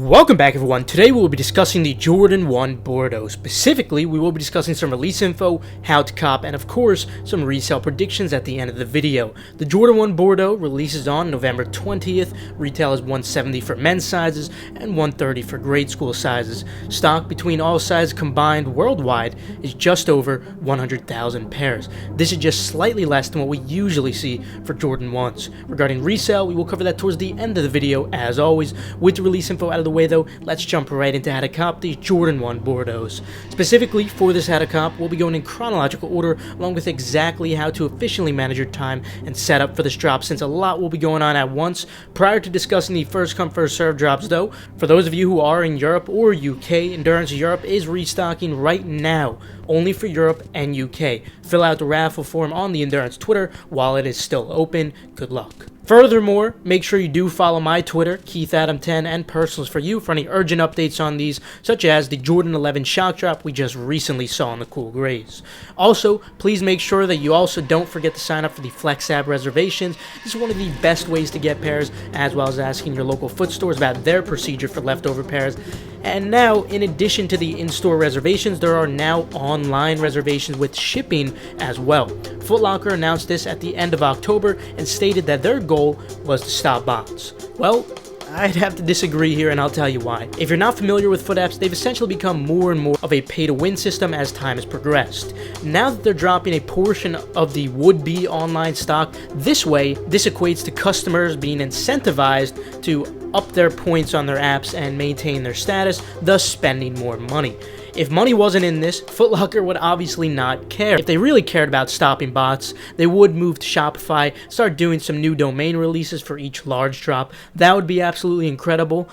Welcome back everyone. Today we will be discussing the Jordan 1 Bordeaux. Specifically, we will be discussing some release info, how to cop, and of course, some resale predictions at the end of the video. The Jordan 1 Bordeaux releases on November 20th. Retail is $170 for men's sizes and $130 for grade school sizes. Stock between all sizes combined worldwide is just over 100,000 pairs. This is just slightly less than what we usually see for Jordan 1s. Regarding resale, we will cover that towards the end of the video as always. With the release info out of the way though, let's jump right into how to cop the Jordan 1 Bordeaux. Specifically for this how to cop, we'll be going in chronological order along with exactly how to efficiently manage your time and set up for this drop, since a lot will be going on at once. Prior to discussing the first come first serve drops though, for those of you who are in Europe or UK, Endurance Europe is restocking right now, only for Europe and UK. Fill out the raffle form on the Endurance Twitter while it is still open. Good luck. Furthermore, make sure you do follow my Twitter, KeithAdam10, and Personals for you for any urgent updates on these, such as the Jordan 11 shock drop we just recently saw in the cool grays. Also, please make sure that you also don't forget to sign up for the FOOTAPP reservations. This is one of the best ways to get pairs, as well as asking your local foot stores about their procedure for leftover pairs. And now, in addition to the in-store reservations, there are now online reservations with shipping as well. Foot Locker announced this at the end of October and stated that their goal was to stop bots. Well, I'd have to disagree here, and I'll tell you why. If you're not familiar with Footapps, they've essentially become more and more of a pay-to-win system as time has progressed. Now that they're dropping a portion of the would-be online stock this way, this equates to customers being incentivized to up their points on their apps and maintain their status, thus spending more money. If money wasn't in this, Foot Locker would obviously not care. If they really cared about stopping bots, they would move to Shopify, start doing some new domain releases for each large drop. That would be absolutely incredible.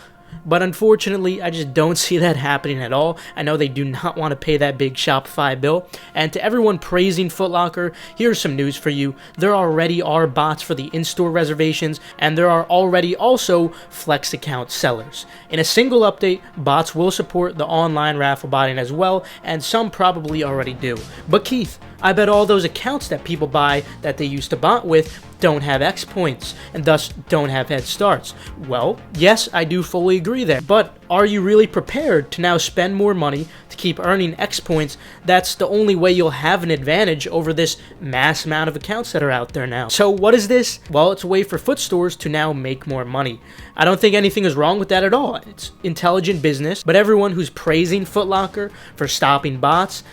But unfortunately, I just don't see that happening at all. I know they do not want to pay that big Shopify bill. And to everyone praising Foot Locker, here's some news for you. There already are bots for the in-store reservations, and there are already also Flex account sellers. In a single update, bots will support the online raffle botting as well, and some probably already do. But Keith, I bet all those accounts that people buy that they used to bot with don't have X points, and thus don't have head starts. Well, yes, I do fully agree there, but are you really prepared to now spend more money to keep earning X points? That's the only way you'll have an advantage over this mass amount of accounts that are out there now. So what is this? Well, it's a way for foot stores to now make more money. I don't think anything is wrong with that at all. It's intelligent business, but everyone who's praising Foot Locker for stopping bots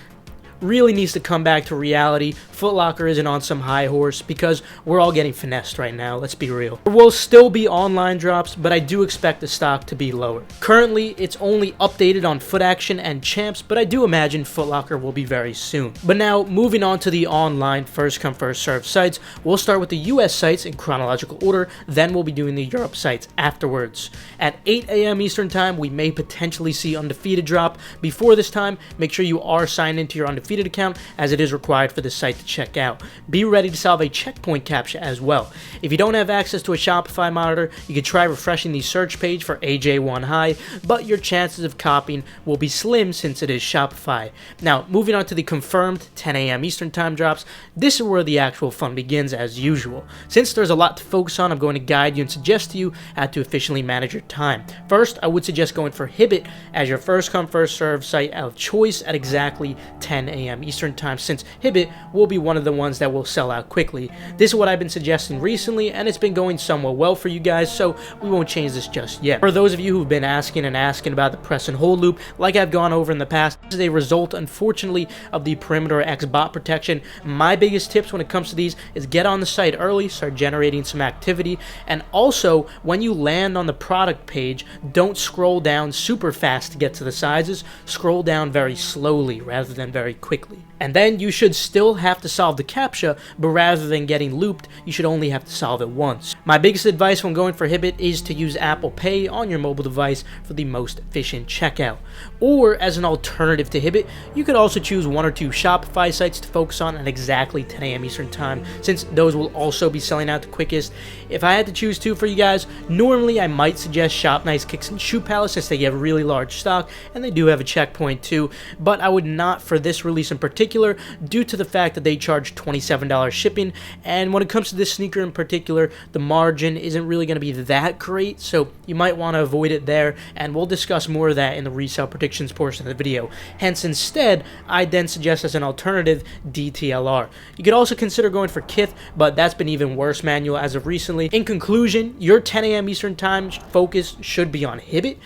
really needs to come back to reality. Foot Locker isn't on some high horse because we're all getting finessed right now, let's be real. There will still be online drops, but I do expect the stock to be lower. Currently, it's only updated on Foot Action and Champs, but I do imagine Foot Locker will be very soon. But now, moving on to the online first come first serve sites, we'll start with the US sites in chronological order, then we'll be doing the Europe sites afterwards. At 8 a.m. Eastern Time, we may potentially see Undefeated drop. Before this time, make sure you are signed into your Undefeated account, as it is required for this site to check out. Be ready to solve a checkpoint captcha as well. If you don't have access to a Shopify monitor, you could try refreshing the search page for AJ1 High, but your chances of copying will be slim since it is Shopify. Now, moving on to the confirmed 10 a.m. Eastern Time drops, this is where the actual fun begins as usual. Since there's a lot to focus on, I'm going to guide you and suggest to you how to efficiently manage your time. First, I would suggest going for Hibbett as your first come first serve site of choice at exactly 10 a.m. Eastern Time, since Hibbett will be one of the ones that will sell out quickly. This is what I've been suggesting recently, and it's been going somewhat well for you guys, so we won't change this just yet. For those of you who've been asking about the press and hold loop, like I've gone over in the past, this is a result, unfortunately, of the Perimeter X bot protection. My biggest tips when it comes to these is get on the site early, start generating some activity, and also, when you land on the product page, don't scroll down super fast to get to the sizes. Scroll down very slowly rather than very quickly. And then you should still have to solve the CAPTCHA, but rather than getting looped, you should only have to solve it once. My biggest advice when going for Hibbett is to use Apple Pay on your mobile device for the most efficient checkout. Or, as an alternative to Hibbett, you could also choose one or two Shopify sites to focus on at exactly 10 a.m. Eastern Time, since those will also be selling out the quickest. If I had to choose two for you guys, normally I might suggest Shop Nice Kicks and Shoe Palace, since they have really large stock, and they do have a checkpoint too, but I would not for this release release in particular due to the fact that they charge $27 shipping, and when it comes to this sneaker in particular, the margin isn't really going to be that great, so you might want to avoid it there, and we'll discuss more of that in the resale predictions portion of the video. Hence, instead, I then suggest as an alternative DTLR. You could also consider going for Kith, but that's been even worse manual as of recently. In conclusion, your 10 a.m. Eastern Time focus should be on Hibbett,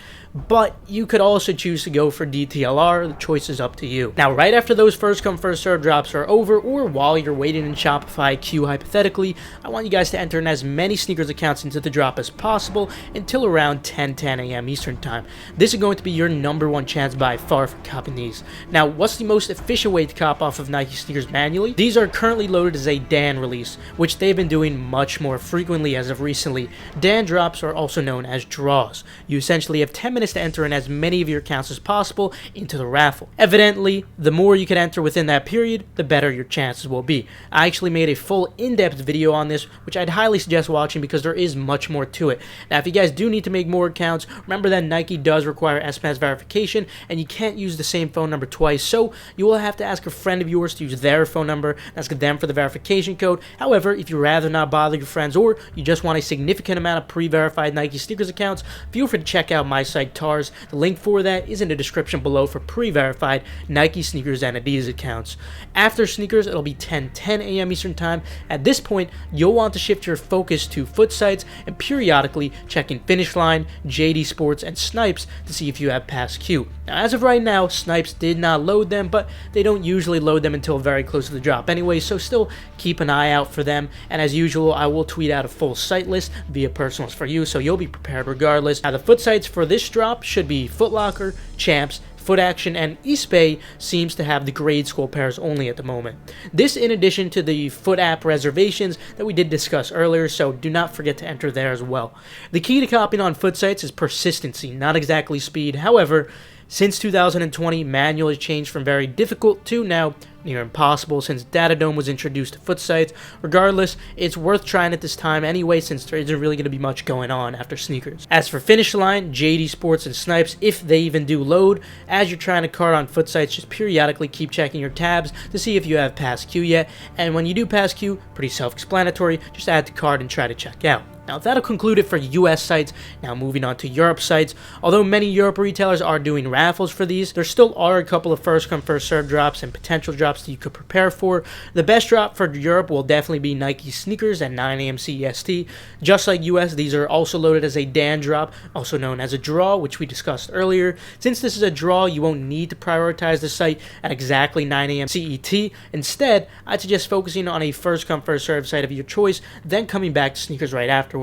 but you could also choose to go for DTLR. The choice is up to you. Now, right after those first come first serve drops are over, or while you're waiting in Shopify queue hypothetically, I want you guys to enter in as many sneakers accounts into the drop as possible until around 10 a.m. Eastern Time. This is going to be your #1 chance by far for copping these. Now, what's the most efficient way to cop off of Nike sneakers manually? These are currently loaded as a Dan release, which they've been doing much more frequently as of recently. Dan drops are also known as draws. You essentially have 10 minutes to enter in as many of your accounts as possible into the raffle. Evidently, the more you can enter within that period, the better your chances will be. I actually made a full in-depth video on this, which I'd highly suggest watching because there is much more to it. Now, if you guys do need to make more accounts, remember that Nike does require SMS verification, and you can't use the same phone number twice, so you will have to ask a friend of yours to use their phone number, ask them for the verification code. However, if you'd rather not bother your friends, or you just want a significant amount of pre-verified Nike sneakers accounts, feel free to check out my site TARS. The link for that is in the description below for pre-verified Nike sneakers and Adidas accounts. After sneakers, it'll be 10 a.m. Eastern Time. At this point, you'll want to shift your focus to foot sites and periodically checking Finish Line, JD Sports, and Snipes to see if you have past queue. Now, as of right now, Snipes did not load them, but they don't usually load them until very close to the drop anyway, so still keep an eye out for them. And as usual, I will tweet out a full site list via personals for you, so you'll be prepared regardless. Now, the foot sites for this drop should be Foot Locker, Champs, Foot Action, and Eastbay seems to have the grade school pairs only at the moment. This in addition to the FOOTAPP reservations that we did discuss earlier, so do not forget to enter there as well. The key to copying on foot sites is persistency, not exactly speed. However, since 2020, manual has changed from very difficult to now near impossible since Datadome was introduced to foot sites. Regardless, it's worth trying at this time anyway since there isn't really going to be much going on after sneakers. As for Finish Line, JD Sports, and Snipes, if they even do load, as you're trying to cart on foot sites, just periodically keep checking your tabs to see if you have past queue yet, and when you do pass queue, pretty self-explanatory, just add to cart and try to check out. Now, that'll conclude it for US sites. Now, moving on to Europe sites. Although many Europe retailers are doing raffles for these, there still are a couple of first come first serve drops and potential drops that you could prepare for. The best drop for Europe will definitely be Nike sneakers at 9 a.m. CEST. Just like US, these are also loaded as a Dan drop, also known as a draw, which we discussed earlier. Since this is a draw, you won't need to prioritize the site at exactly 9 a.m. CET. Instead, I'd suggest focusing on a first come first serve site of your choice, then coming back to sneakers right afterwards.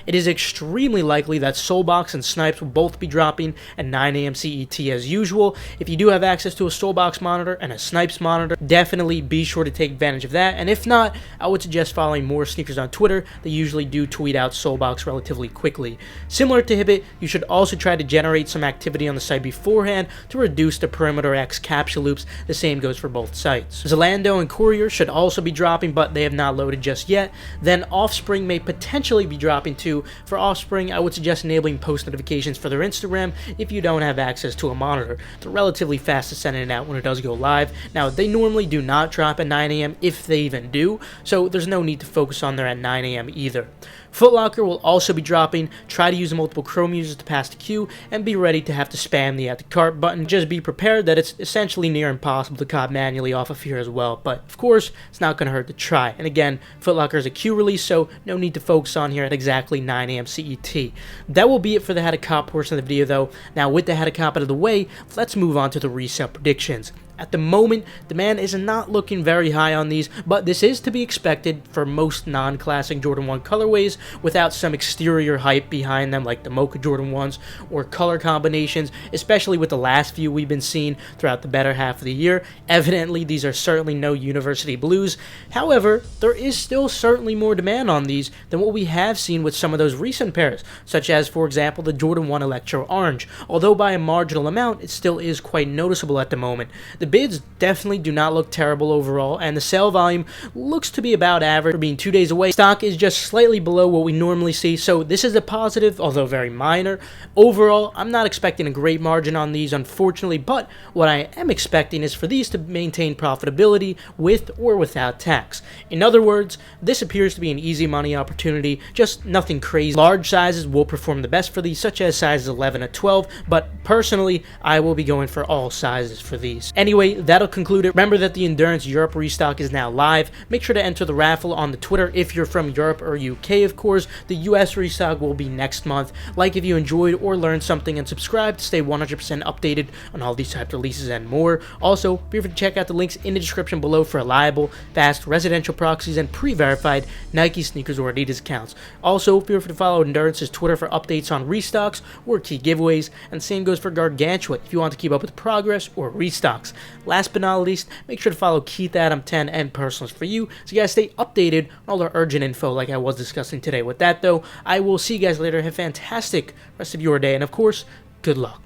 It is extremely likely that Soulbox and Snipes will both be dropping at 9 a.m. CET as usual. If you do have access to a Soulbox monitor and a Snipes monitor, definitely be sure to take advantage of that. And if not, I would suggest following more sneakers on Twitter. They usually do tweet out Soulbox relatively quickly. Similar to Hibbett, you should also try to generate some activity on the site beforehand to reduce the perimeter X capture loops. The same goes for both sites. Zalando and Courier should also be dropping, but they have not loaded just yet. Then Offspring may potentially be dropping too. For Offspring, I would suggest enabling post notifications for their Instagram if you don't have access to a monitor. They're relatively fast to send it out when it does go live. Now, they normally do not drop at 9 a.m. if they even do, so there's no need to focus on there at 9 a.m. either. Foot Locker will also be dropping. Try to use multiple Chrome users to pass the queue and be ready to have to spam the add to cart button. Just be prepared that it's essentially near impossible to cop manually off of here as well, but of course, it's not going to hurt to try. And again, Foot Locker is a queue release, so no need to focus on here at exactly 9 a.m. CET. That will be it for the how to cop portion of the video though. Now with the how to cop out of the way, let's move on to the resale predictions. At the moment, demand is not looking very high on these, but this is to be expected for most non-classic Jordan 1 colorways without some exterior hype behind them like the Mocha Jordan 1s or color combinations, especially with the last few we've been seeing throughout the better half of the year. Evidently, these are certainly no university blues. However, there is still certainly more demand on these than what we have seen with some of those recent pairs, such as, for example, the Jordan 1 Electro Orange. Although by a marginal amount, it still is quite noticeable at the moment. The bids definitely do not look terrible overall, and the sale volume looks to be about average for being 2 days away. Stock is just slightly below what we normally see, so this is a positive, although very minor. Overall, I'm not expecting a great margin on these, unfortunately, but what I am expecting is for these to maintain profitability with or without tax. In other words, this appears to be an easy money opportunity, just nothing crazy. Large sizes will perform the best for these, such as sizes 11 to 12, but personally, I will be going for all sizes for these. Anyway, that'll conclude it. Remember that the Endurance Europe restock is now live. Make sure to enter the raffle on the Twitter if you're from Europe or UK, of course. The US restock will be next month. Like if you enjoyed or learned something, and subscribe to stay 100% updated on all these types of releases and more. Also, be sure to check out the links in the description below for reliable, fast, residential proxies and pre-verified Nike sneakers or Adidas accounts. Also, feel free to follow Endurance's Twitter for updates on restocks or key giveaways, and same goes for Gargantua if you want to keep up with progress or restocks. Last but not least, make sure to follow Keith Adam 10 and Personals for you so you guys stay updated on all the urgent info like I was discussing today. With that though, I will see you guys later. Have a fantastic rest of your day, and of course, good luck.